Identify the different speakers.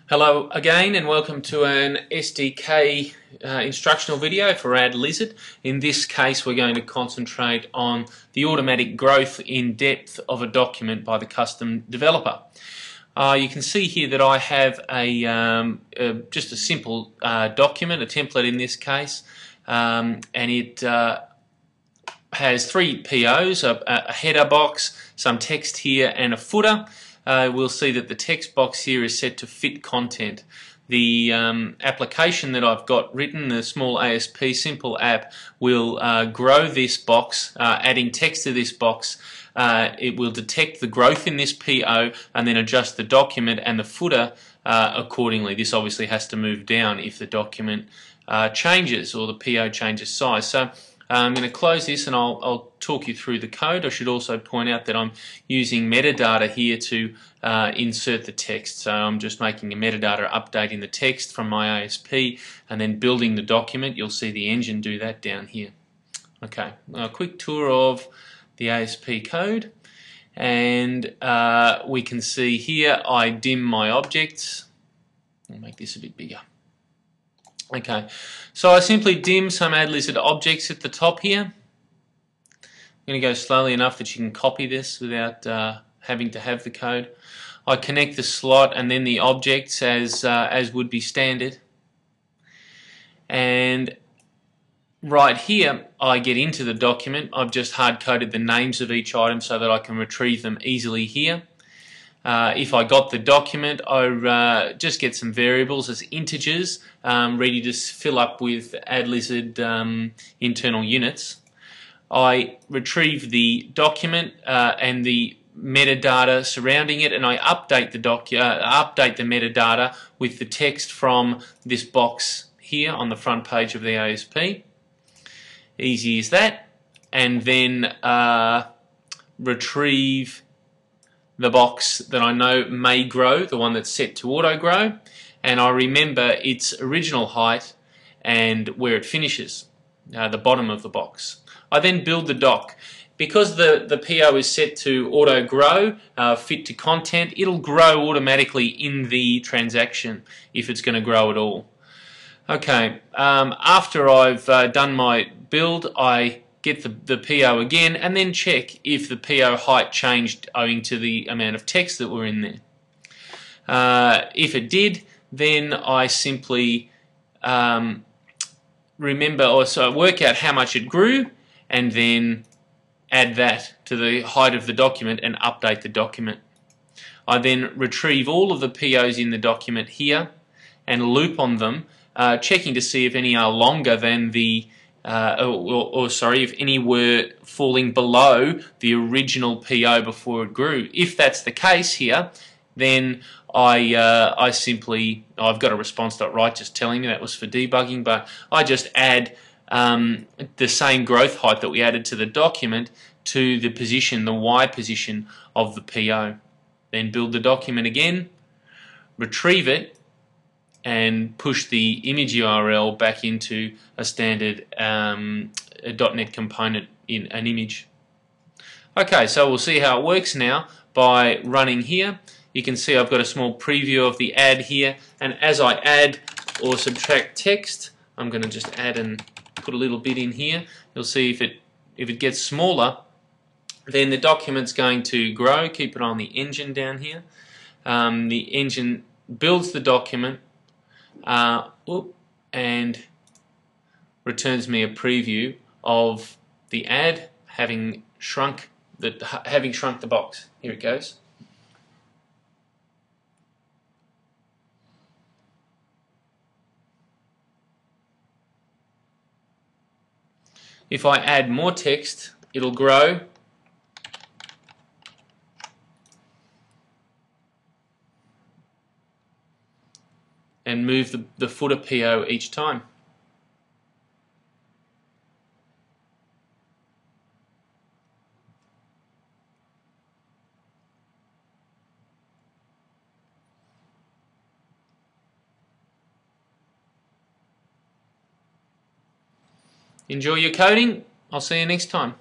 Speaker 1: Hello again and welcome to an SDK instructional video for AddLizard. In this case we're going to concentrate on the automatic growth in depth of a document by the custom developer. You can see here that I have just a simple document, a template in this case, and it has three POs, a header box, some text here and a footer. We'll see that the text box here is set to fit content. The application that I've got written, the small ASP simple app, will grow this box, adding text to this box. It will detect the growth in this PO and then adjust the document and the footer accordingly. This obviously has to move down if the document changes or the PO changes size. So I'm going to close this and I'll talk you through the code. I should also point out that I'm using metadata here to insert the text. So I'm just making a metadata update in the text from my ASP and then building the document. You'll see the engine do that down here. Okay, a quick tour of the ASP code, and we can see here I dim my objects. I'll make this a bit bigger. Okay, so I simply dim some AddLizard objects at the top here. I'm going to go slowly enough that you can copy this without having to have the code. I connect the slot and then the objects as would be standard. And right here I get into the document. I've just hard-coded the names of each item so that I can retrieve them easily here. If I got the document, I just get some variables as integers ready to fill up with AddLizard internal units. I retrieve the document and the metadata surrounding it, and I update the metadata with the text from this box here on the front page of the ASP. Easy as that. And then retrieve the box that I know may grow, the one that's set to auto grow, and I remember its original height and where it finishes, the bottom of the box. I then build the doc. Because the PO is set to auto grow, fit to content, it'll grow automatically in the transaction if it's going to grow at all. Okay, after I've done my build, I get the PO again and then check if the PO height changed owing to the amount of text that were in there. If it did, then I simply work out how much it grew and then add that to the height of the document and update the document. I then retrieve all of the POs in the document here and loop on them, checking to see if any are longer than the if any were falling below the original PO before it grew. If that's the case here, then I've got a response.write just telling me that was for debugging, but I just add the same growth height that we added to the document to the position, the Y position of the PO. Then build the document again, retrieve it, and push the image URL back into a standard .NET component in an image. Okay, so we'll see how it works now by running here. You can see I've got a small preview of the add here, and as I add or subtract text, I'm going to just add and put a little bit in here. You'll see if it gets smaller, then the document's going to grow. Keep an eye on the engine down here. The engine builds the document and returns me a preview of the add having shrunk the box. Here it goes. If I add more text, it'll grow. And move the footer PO each time. Enjoy your coding. I'll see you next time.